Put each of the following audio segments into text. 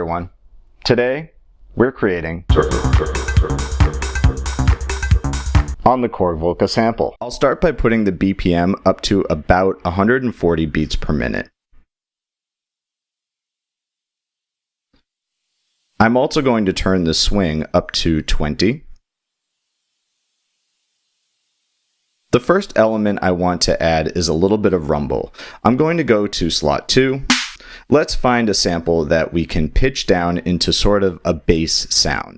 everyone. Today, we're creating on the Korg Volca Sample. I'll start by putting the BPM up to about 140 beats per minute. I'm also going to turn the swing up to 20. The first element I want to add is a little bit of rumble. I'm going to go to slot 2. Let's find a sample that we can pitch down into sort of a bass sound.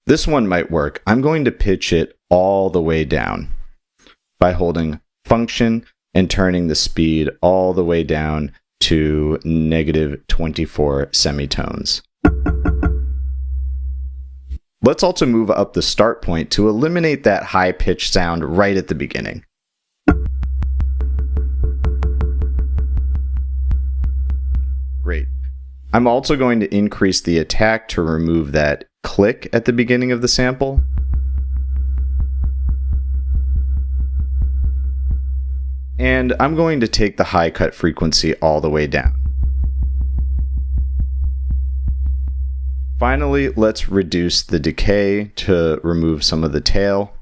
This one might work. I'm going to pitch it all the way down by holding function and turning the speed all the way down to -24 semitones. Let's also move up the start point to eliminate that high-pitched sound right at the beginning. Great. I'm also going to increase the attack to remove that click at the beginning of the sample. And I'm going to take the high cut frequency all the way down. Finally, let's reduce the decay to remove some of the tail.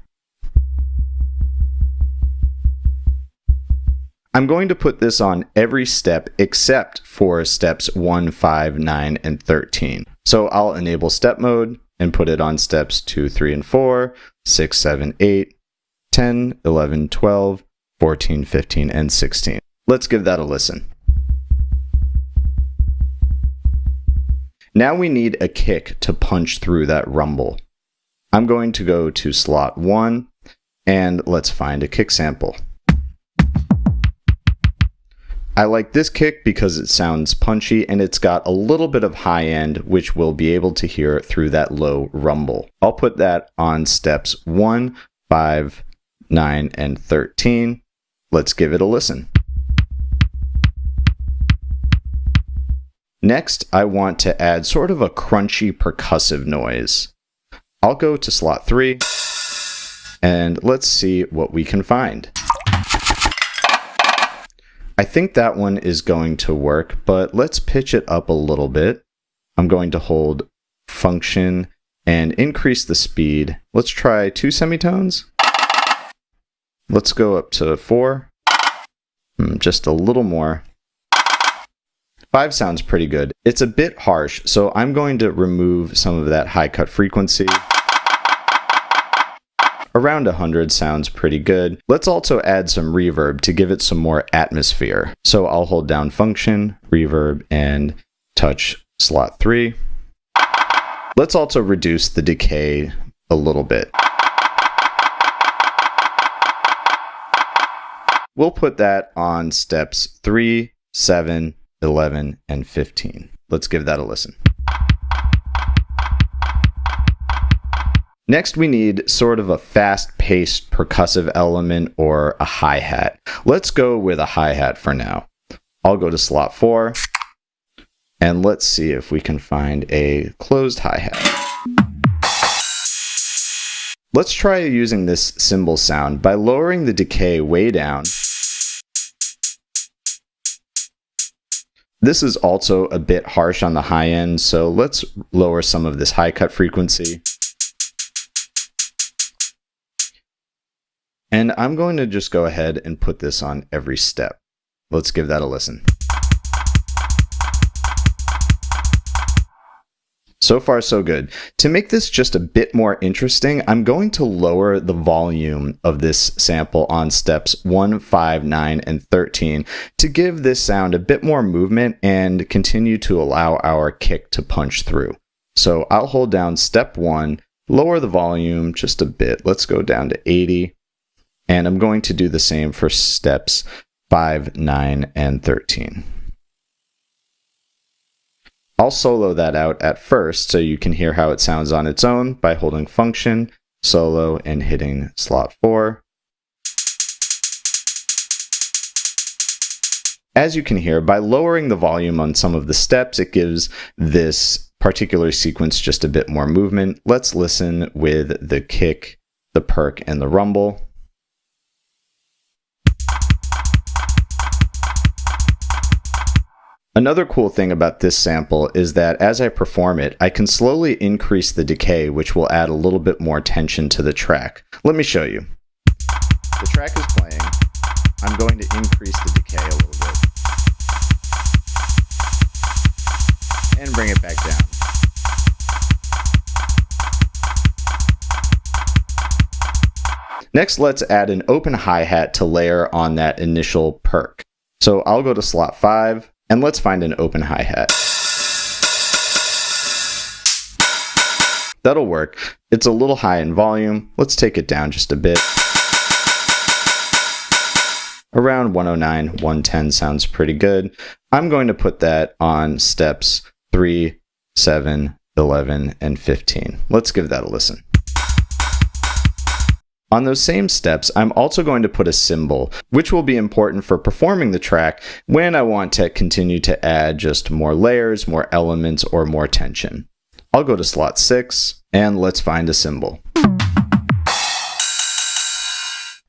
I'm going to put this on every step except for steps 1, 5, 9, and 13. So I'll enable step mode and put it on steps 2, 3, and 4, 6, 7, 8, 10, 11, 12, 14, 15, and 16. Let's give that a listen. Now we need a kick to punch through that rumble. I'm going to go to slot 1 and let's find a kick sample. I like this kick because it sounds punchy and it's got a little bit of high end, which we'll be able to hear through that low rumble. I'll put that on steps 1, 5, 9, and 13. Let's give it a listen. Next, I want to add sort of a crunchy percussive noise. I'll go to slot 3 and let's see what we can find. I think that one is going to work, but let's pitch it up a little bit. I'm going to hold function and increase the speed. Let's try 2 semitones. Let's go up to 4. Just a little more. 5 sounds pretty good. It's a bit harsh, so I'm going to remove some of that high cut frequency. Around 100 sounds pretty good. Let's also add some reverb to give it some more atmosphere. So I'll hold down function, reverb, and touch slot 3. Let's also reduce the decay a little bit. We'll put that on steps 3, 7, 11, and 15. Let's give that a listen. Next, we need sort of a fast-paced percussive element or a hi-hat. Let's go with a hi-hat for now. I'll go to slot 4, and let's see if we can find a closed hi-hat. Let's try using this cymbal sound by lowering the decay way down. This is also a bit harsh on the high end, so let's lower some of this high cut frequency. And I'm going to just go ahead and put this on every step. Let's give that a listen. So far, so good. To make this just a bit more interesting, I'm going to lower the volume of this sample on steps 1, 5, 9, and 13 to give this sound a bit more movement and continue to allow our kick to punch through. So I'll hold down step 1, lower the volume just a bit. Let's go down to 80. And I'm going to do the same for steps 5, 9, and 13. I'll solo that out at first so you can hear how it sounds on its own by holding function, solo, and hitting slot 4. As you can hear, by lowering the volume on some of the steps, it gives this particular sequence just a bit more movement. Let's listen with the kick, the perk, and the rumble. Another cool thing about this sample is that as I perform it, I can slowly increase the decay, which will add a little bit more tension to the track. Let me show you. The track is playing. I'm going to increase the decay a little bit. And bring it back down. Next, let's add an open hi-hat to layer on that initial perk. So I'll go to slot 5, and let's find an open hi-hat. That'll work. It's a little high in volume. Let's take it down just a bit. Around 109, 110 sounds pretty good. I'm going to put that on steps 3, 7, 11, and 15. Let's give that a listen. On those same steps, I'm also going to put a cymbal, which will be important for performing the track when I want to continue to add just more layers, more elements, or more tension. I'll go to slot 6, and let's find a cymbal.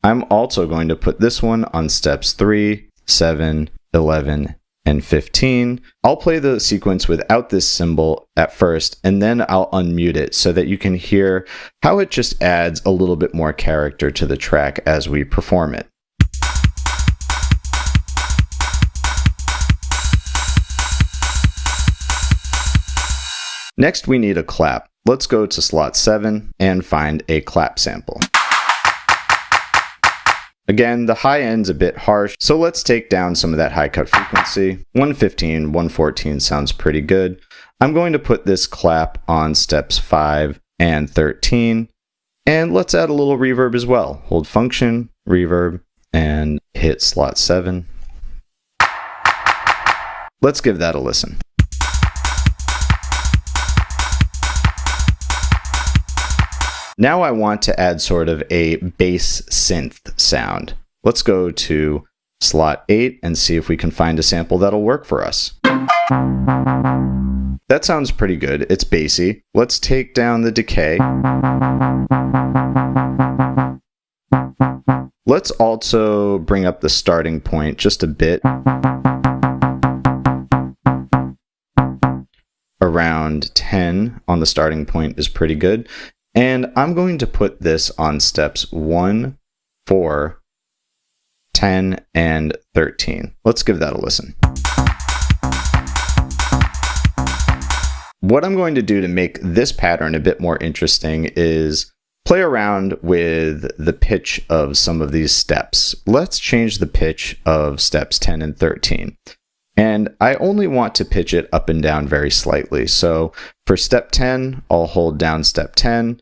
I'm also going to put this one on steps 3, 7, 11, and 15. I'll play the sequence without this cymbal at first, and then I'll unmute it so that you can hear how it just adds a little bit more character to the track as we perform it. Next, we need a clap. Let's go to slot 7 and find a clap sample. Again, the high end's a bit harsh, so let's take down some of that high cut frequency. 115, 114 sounds pretty good. I'm going to put this clap on steps 5 and 13, and let's add a little reverb as well. Hold function, reverb, and hit slot 7. Let's give that a listen. Now I want to add sort of a bass synth sound. Let's go to slot 8 and see if we can find a sample that'll work for us. That sounds pretty good. It's bassy. Let's take down the decay. Let's also bring up the starting point just a bit. Around 10 on the starting point is pretty good. And I'm going to put this on steps 1, 4, 10, and 13. Let's give that a listen. What I'm going to do to make this pattern a bit more interesting is play around with the pitch of some of these steps. Let's change the pitch of steps 10 and 13. And I only want to pitch it up and down very slightly. So for step 10, I'll hold down step 10,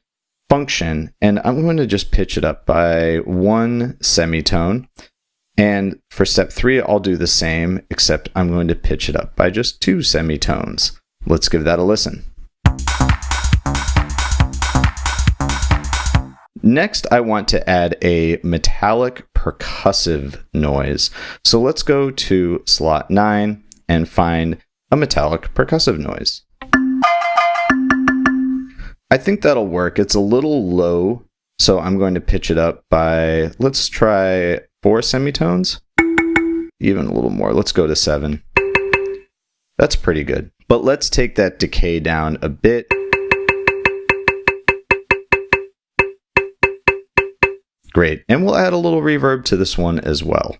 function, and I'm going to just pitch it up by 1 semitone. And for step 3, I'll do the same, except I'm going to pitch it up by just 2 semitones. Let's give that a listen. Next, I want to add a metallic percussive noise. So let's go to slot 9 and find a metallic percussive noise. I think that'll work. It's a little low, so I'm going to pitch it up by, let's try 4 semitones. Even a little more. Let's go to 7. That's pretty good. But let's take that decay down a bit. Great. And we'll add a little reverb to this one as well.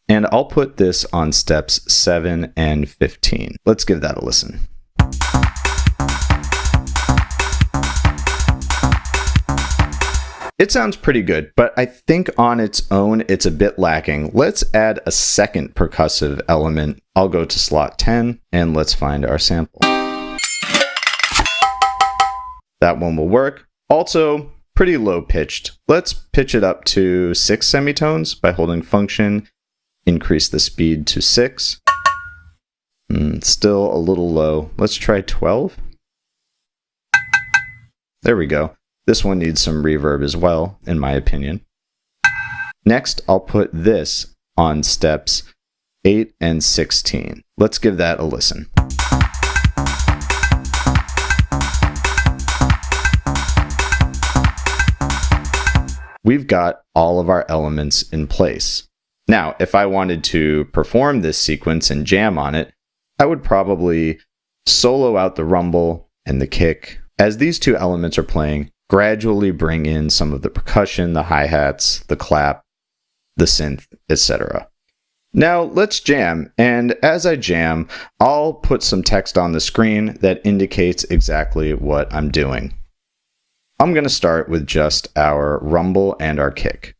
And I'll put this on steps 7 and 15. Let's give that a listen. It sounds pretty good, but I think on its own, it's a bit lacking. Let's add a second percussive element. I'll go to slot 10 and let's find our sample. That one will work. Also, pretty low pitched. Let's pitch it up to 6 semitones by holding function, increase the speed to 6. Still a little low. Let's try 12. There we go. This one needs some reverb as well, in my opinion. Next, I'll put this on steps 8 and 16. Let's give that a listen. We've got all of our elements in place. Now, if I wanted to perform this sequence and jam on it, I would probably solo out the rumble and the kick. As these two elements are playing, gradually bring in some of the percussion, the hi-hats, the clap, the synth, etc. Now let's jam, and as I jam, I'll put some text on the screen that indicates exactly what I'm doing. I'm going to start with just our rumble and our kick.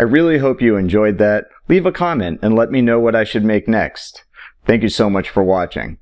I really hope you enjoyed that. Leave a comment and let me know what I should make next. Thank you so much for watching.